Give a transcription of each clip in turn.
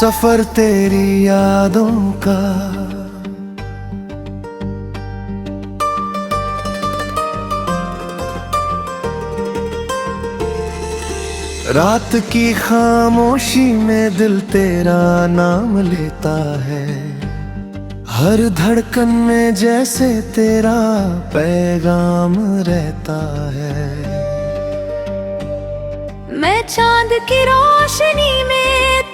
सफर तेरी यादों का। रात की खामोशी में दिल तेरा नाम लेता है, हर धड़कन में जैसे तेरा पैगाम रहता है। मैं चांद की रोशनी में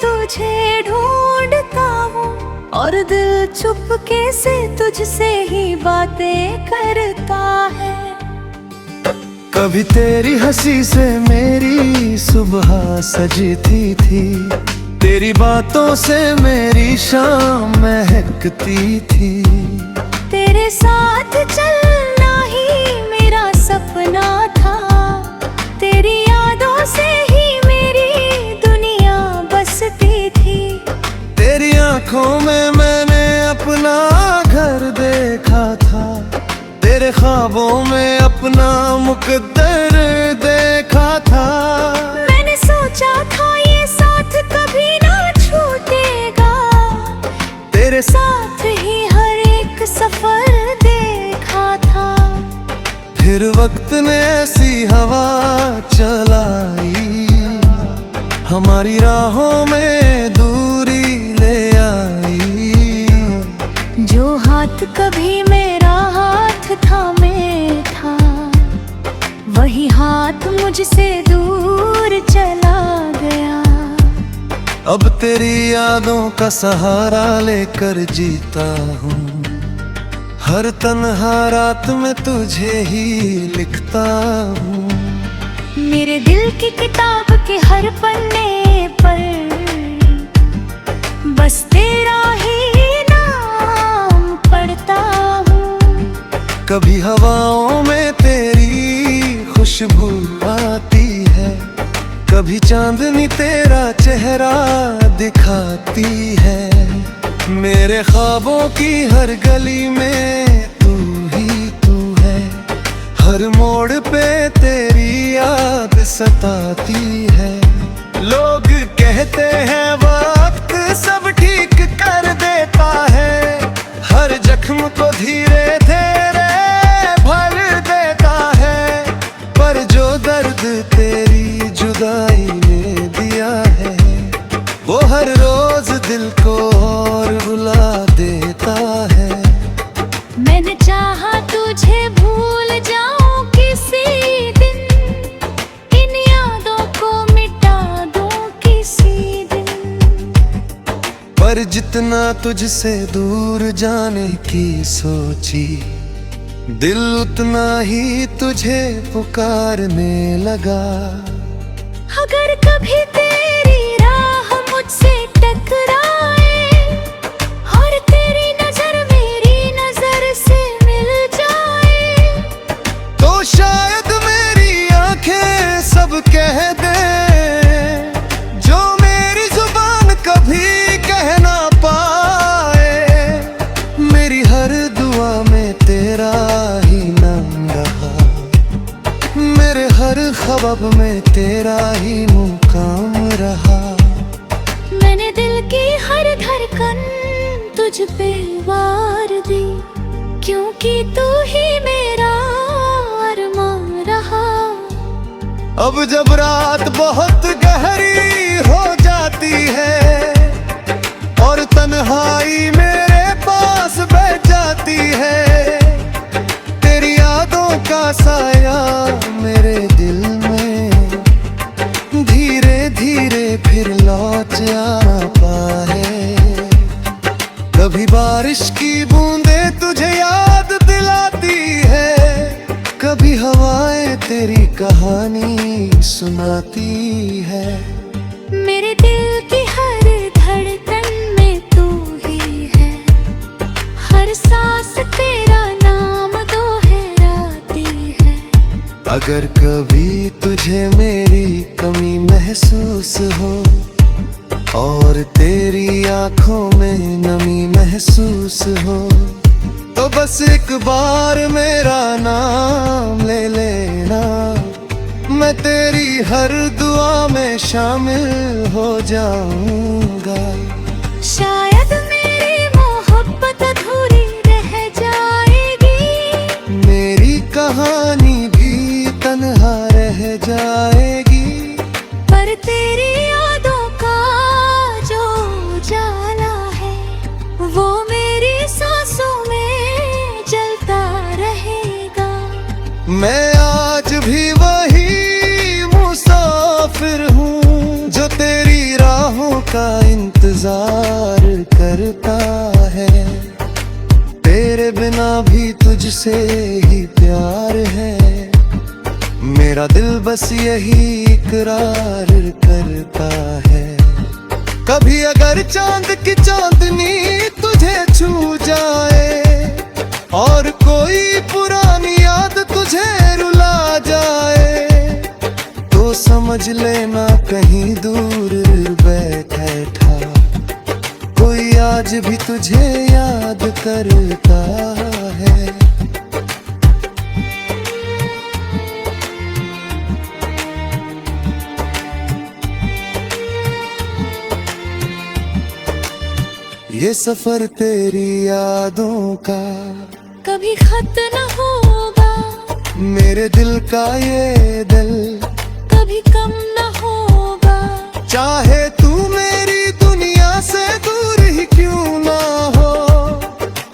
तुझे ढूंढता हूँ, और दिल चुपके से तुझसे ही बातें करता है। कभी तेरी हंसी से मेरी सुबह सजती थी, तेरी बातों से मेरी शाम महकती थी। तेरे साथ चलना ही मेरा सपना था, तेरी यादों से ही मेरी दुनिया बसती थी। तेरी आंखों में मैंने अपना घर देखा था, तेरे ख्वाबों में अपना मुकद्दर देखा था। मैंने सोचा था ये साथ कभी ना छूटेगा, तेरे साथ ही हर एक सफर देखा था। फिर वक्त ने ऐसी हवा चलाई, हमारी राहों में दूरी ले आई। जो हाथ कभी मेरा हाथ थामे था, वही हाथ मुझसे दूर चला गया। अब तेरी यादों का सहारा लेकर जीता हूँ, हर तन्हा रात में तुझे ही लिखता हूँ। मेरे दिल की किताब के हर पन्ने पर बस तेरा ही नाम पढ़ता हूँ। कभी हवाओं में तेरी खुशबू आती है, कभी चांदनी तेरा चेहरा दिखाती है। मेरे ख्वाबों की हर गली में तू ही तू है, हर मोड़ पे तेरी याद सताती है। लोग कहते हैं वक्त सब ठीक कर देता है, हर जख्म को धीरे धीरे भर देता है। पर जो दर्द तेरी जुदाई ने दिया है, वो हर रोज दिल को और रुला देता है। मैंने चाहा तुझे भूल जाऊं किसी दिन, इन यादों को मिटा दूं किसी दिन। पर जितना तुझसे दूर जाने की सोची, दिल उतना ही तुझे पुकारने लगा। अगर कभी तेरी राह मुझसे टकराए, और तेरी नजर मेरी नजर से मिल जाए, तो शायद मेरी आंखें सब कह दे, जो मेरी जुबान कभी कह ना पाए। मेरी हर दुआ में तेरा ही नाम रहा, मेरे हर ख्वाब में तेरा ही मुकाम रहा। मैंने दिल की हर धड़कन तुझ पे वार दी, क्योंकि तू ही मेरा अरमान रहा। अब जब रात बहुत गहरी हो जाती है, और तन्हाई मेरे पास बैठ जाती है, तेरी यादों का साया मेरे दिल में धीरे धीरे फिर लौट आ पाए। कभी बारिश की बूंदें तुझे याद दिलाती है, कभी हवाएं तेरी कहानी सुनाती है। मेरे दिल की हर धड़कन में तू ही है, हर सांस तेरा नाम दोहराती है। अगर कभी तुझे मेरी कमी महसूस हो, और तेरी आंखों में नमी महसूस हो, तो बस एक बार मेरा नाम ले लेना, मैं तेरी हर दुआ में शामिल हो जाऊंगा। इंतजार करता है। तेरे बिना भी तुझसे ही प्यार है, मेरा दिल बस यही इकरार करता है। कभी अगर चांद की चांदनी तुझे छू जाए और कोई पुरानी याद तुझे रुला जाए, तो समझ लेना कहीं दूर बैठा कोई आज भी तुझे याद करता है। ये सफर तेरी यादों का कभी खत्म न होगा, मेरे दिल का ये दिल कभी कम न होगा। चाहे तू मेरी दुनिया से दूर ही क्यों ना हो,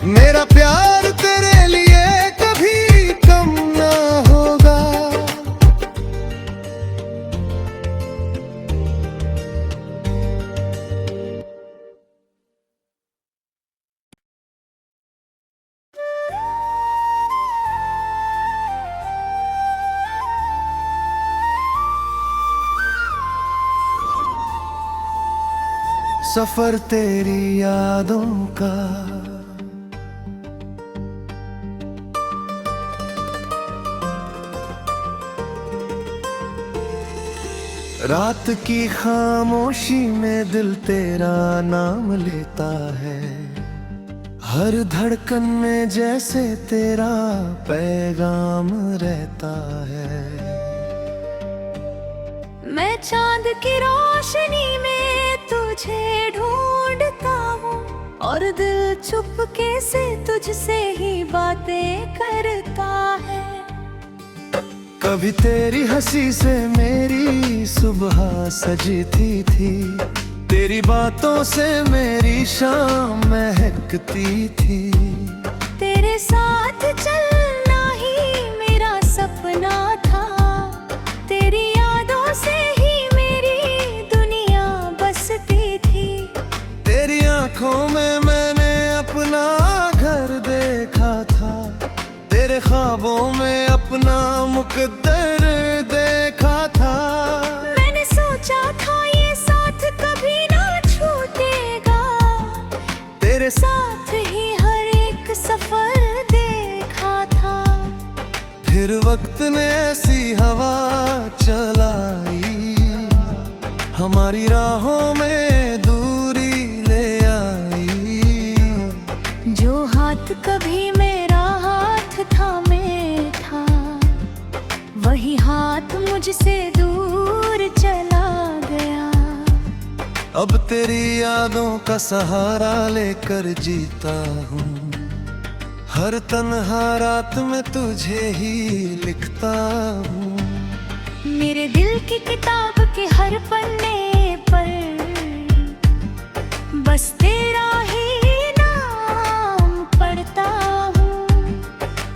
मेरा प्यार तेरे लिए कभी कम ना होगा। सफर तेरी यादों का रात की खामोशी में दिल तेरा नाम लेता है, हर धड़कन में जैसे तेरा पैगाम रहता है। मैं चांद की रोशनी में तुझे ढूंढता हूँ, और दिल चुपके से तुझसे ही बातें करता है। कभी तेरी हंसी से मेरी सुबह सजती थी, तेरी बातों से मेरी शाम महकती थी। तेरे साथ चलना ही मेरा सपना था, तेरी यादों से ही मेरी दुनिया बसती थी। तेरी आंखों में मैंने अपना घर देखा था, तेरे ख्वाबों में अपना मुकद्दर देखा था। मैंने सोचा था ये साथ कभी ना छूटेगा, तेरे साथ ही हर एक सफर देखा था। फिर वक्त ने ऐसी हवा चलाई, हमारी राहों में दूरी ले आई। जो हाथ कभी मेरा हाथ थामे था, वही हाथ मुझसे दूर चला गया। अब तेरी यादों का सहारा लेकर जीता हूँ, हर तन्हा रात में तुझे ही लिखता हूँ। मेरे दिल की किताब के हर पन्ने पर बस तेरा ही नाम पढ़ता हूँ।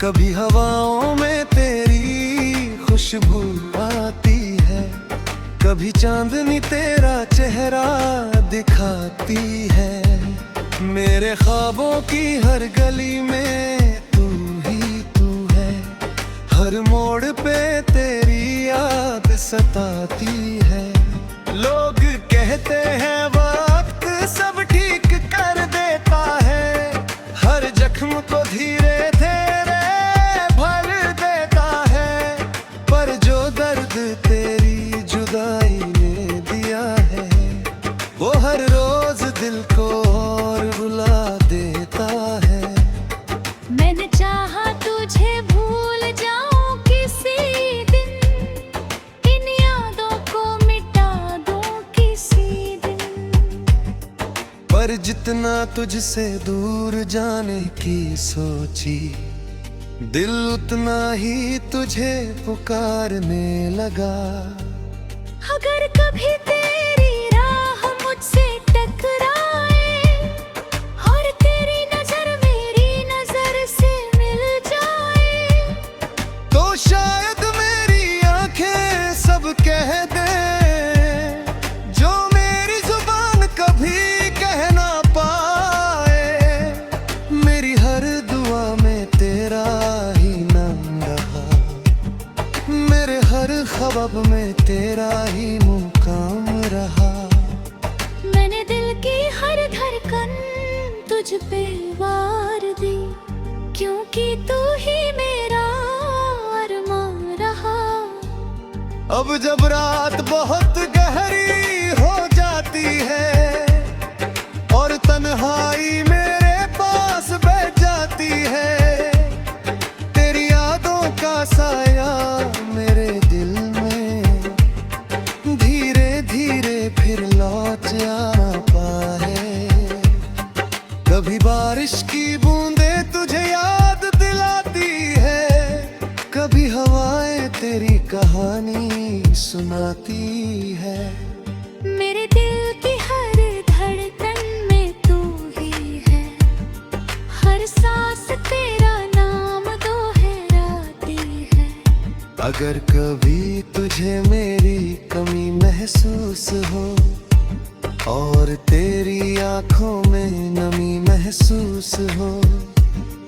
कभी हवाओं में तेरी खुशबू आती है, कभी चांदनी तेरा चेहरा दिखाती है। मेरे ख्वाबों की हर गली में तू ही तू है, हर मोड़ पे तेरी याद सताती है। लोग कहते हैं वक्त सब ठीक कर देता है, हर जख्म को धीरे धीरे भर देता है। पर जो दर्द तेरी जुदाई ने दिया है, वो हर रोज दिल को और रुला देता है। मैंने चाहा तुझे भूल जाऊं किसी दिन, इन यादों को मिटा दूं किसी दिन। पर जितना तुझसे दूर जाने की सोची, दिल उतना ही तुझे पुकारने लगा। अगर कभी तेरी राह मुझसे टकराए और तेरी नजर मेरी नजर से मिल जाए, तो शायद मेरी आंखें सब कह दे जो मेरी जुबान कभी पे वार दी, क्योंकि तू ही मेरा अरमान रहा। अब जब रात बहुत गहरी हो जाती है और तन्हाई मेरे पास बैठ जाती है, तेरी यादों का साया मेरे दिल में धीरे धीरे फिर लौट आता है। कभी बारिश की बूंदें तुझे याद दिलाती है, कभी हवाएं तेरी कहानी सुनाती है। मेरे दिल की हर धड़कन में तू ही है, हर सांस तेरा नाम दोहराती है। अगर कभी तुझे मेरी कमी महसूस हो और तेरी आंखों में नमी महसूस हो,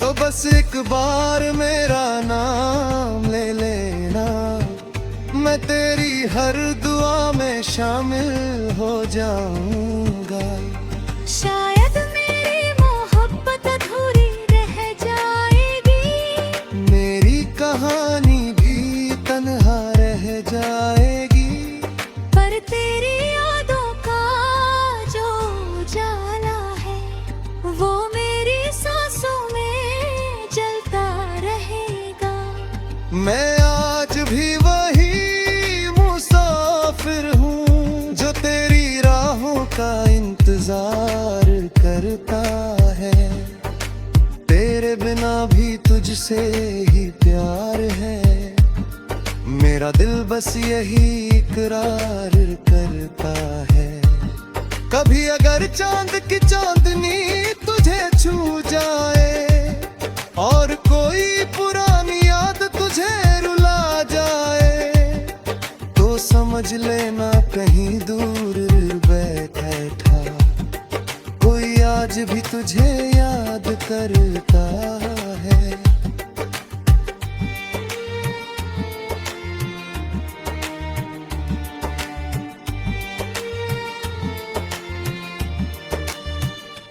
तो बस एक बार मेरा नाम ले लेना, मैं तेरी हर दुआ में शामिल हो जाऊंगा। शायद मेरी मोहब्बत अधूरी रह जाएगी, मेरी कहानी भी तन्हा रह जाएगी, पर तेरी यादों का जो उजाला है वो मेरी सांसों में जलता रहेगा। मैं आज भी वही मुसाफिर हूँ जो तेरी राहों का इंतजार करता है। तेरे बिना भी तुझसे ही प्यार है, मेरा दिल बस यही इकरार करता है। कभी अगर चांद की चांदनी तुझे छू जाए और कोई पुरानी याद तुझे रुला जाए, तो समझ लेना कहीं दूर बैठा था कोई आज भी तुझे याद करता है।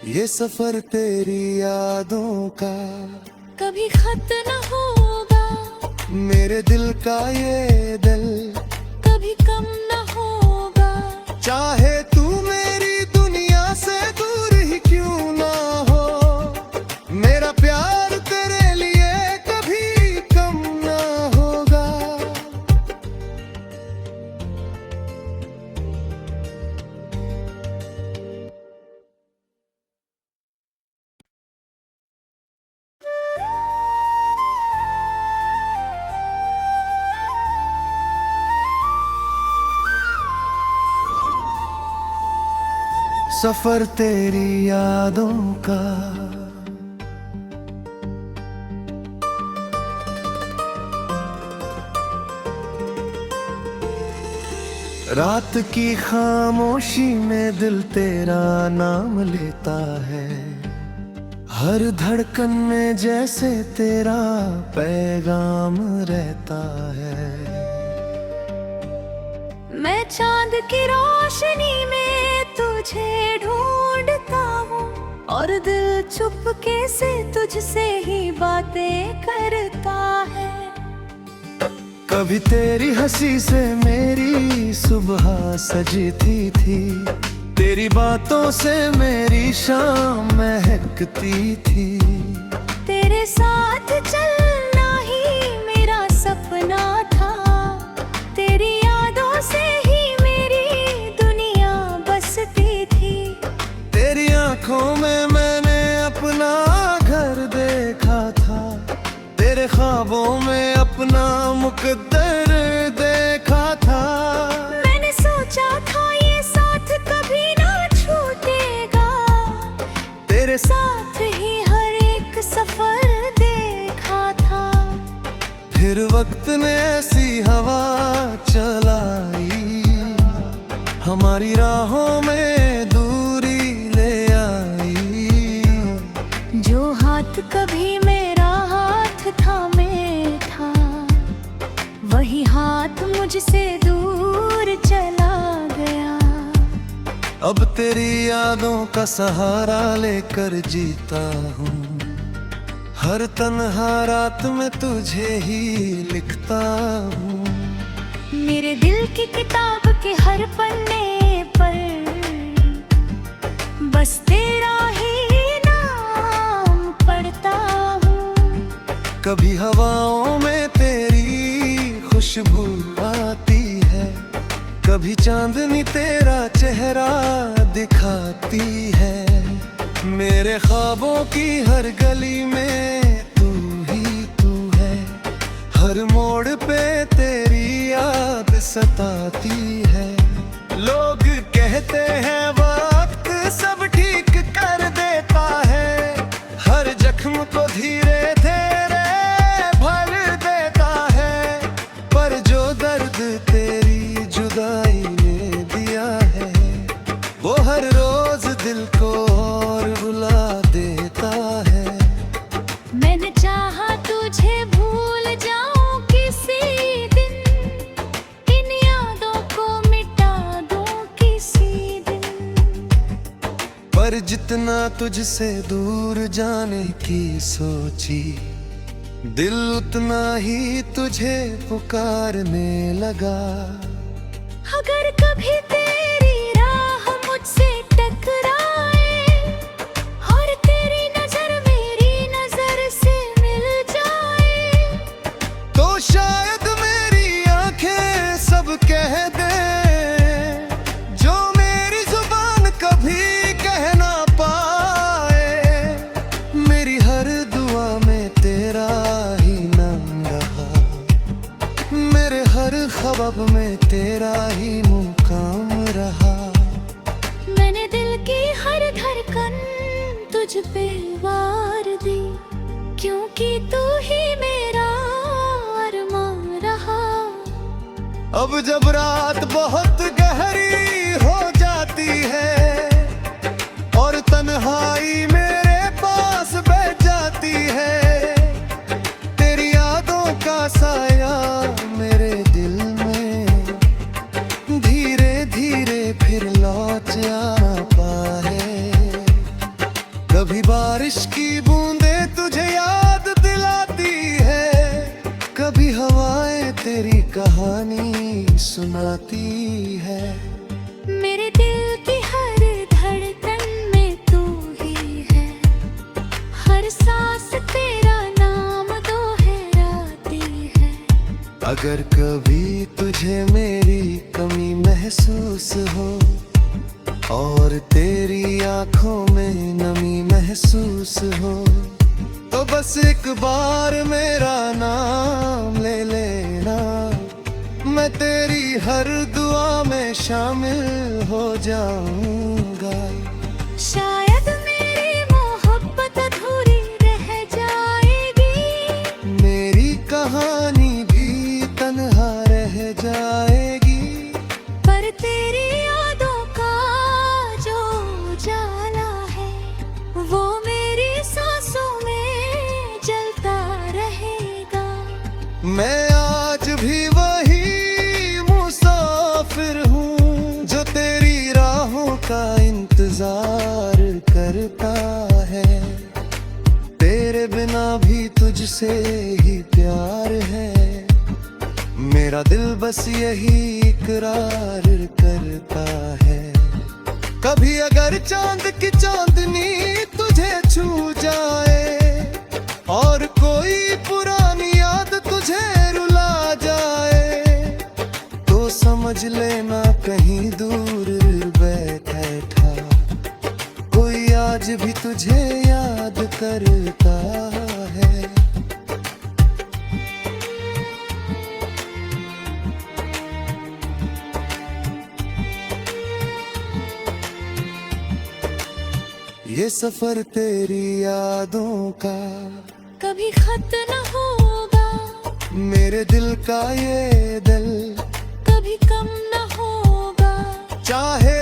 ये सफर तेरी यादों का कभी खत न होगा, मेरे दिल का ये दिल कभी कम न होगा। चाहे तू मेरी दुनिया से दूर ही क्यों ना हो, मेरा प्यार तेरे लिए कभी कम ना होगा। सफर तेरी यादों का रात की खामोशी में दिल तेरा नाम लेता है, हर धड़कन में जैसे तेरा पैगाम रहता है। मैं चांद की रोशनी में तुझे ढूंढता हूँ और दिल चुपके से तुझसे ही बातें करता है। कभी तेरी हंसी से मेरी सुबह सजती थी, तेरी बातों से मेरी शाम महकती थी। तेरे साथ चलना ही मेरा सपना था, तेरी यादों से ही मेरी दुनिया बसती थी। तेरी आंखों में मैंने अपना घर देखा था, तेरे ख्वाबों में अपना मुकद्दर देखा था। मैंने सोचा था ये साथ कभी ना छूटेगा, तेरे साथ ही हर एक सफर देखा था। फिर वक्त ने ऐसी हवा चलाई, हमारी राहों में दूरी ले आई। जो हाथ कभी मेरा हाथ थामे था, वही हाथ मुझसे दूर चला गया। अब तेरी यादों का सहारा लेकर जीता हूँ। हर तन्हा रात में तुझे ही लिखता हूँ। मेरे दिल की किताब के हर पन्ने पर बस तेरा ही नाम पढ़ता हूँ। कभी हवाओं में तेरी खुशबू आती है, कभी चांदनी तेरा चेहरा दिखाती है। मेरे ख्वाबों की हर गली में तू ही तू है, हर मोड़ पे तेरी याद सताती है। लोग कहते हैं वक्त सब ठीक कर देता है, हर जख्म को धीरे धीरे भर देता है। पर जो दर्द तेरी जुदाई ने दिया है, वो हर रोज दिल को और रुला देता है। मैंने चाहा तुझे भूल जाऊं किसी दिन, इन यादों को मिटा दूं किसी दिन। पर जितना तुझसे दूर जाने की सोची, दिल उतना ही तुझे पुकारने लगा। अगर कभी तेरी राह मुझसे टकराए और तेरी नजर मेरी नजर से मिल जाए, तो शायद मेरी आंखें सब कह दे जो मेरी जुबान कभी कह ना पाए। मेरी हर दुआ में तेरा ही नाम रहा, मेरे हर ख्वाब में तेरा ही मुकाम रहा। मैंने दिल की हर धड़कन तुझ पे वार दी, क्योंकि तू ही मेरा अरमान रहा। अब जब रात बहुत गहरी हो जाती है और तन्हाई मेरे पास बैठ जाती है, तेरी यादों का साया मेरे दिल में धीरे धीरे फिर लौट आना पाए। कभी बारिश की बूंदें तुझे याद दिलाती है, कभी हवाएं तेरी कहानी सुनाती है। मेरे दिल की हर धड़कन में तू ही है, हर सांस तेरा नाम दोहराती है। अगर कभी तुझे मेरी कमी महसूस हो और तेरी आंखों में नमी महसूस हो, तो बस एक बार मेरा नाम ले लेना, मैं तेरी हर दुआ में शामिल हो जाऊंगा। शायद मेरी मोहब्बत अधूरी रह जाएगी, मेरी कहानी भी तन्हा रह जाएगी, पर तेरी यादों का जो उजाला है वो मेरी सांसों में जलता रहेगा। मैं आज भी वही मुसाफिर हूँ जो तेरी राहों का इंतजार करता है। तेरे बिना भी तुझसे ही प्यार है, मेरा दिल बस यही इकरार करता है। कभी अगर चांद की चांदनी तुझे छू जाए और कोई पुरानी याद तुझे रुला जाए, तो समझ लेना कहीं दूर बैठा कोई आज भी तुझे याद करता है। ये सफर तेरी यादों का कभी खत न होगा, मेरे दिल का ये दिल कभी कम न होगा। चाहे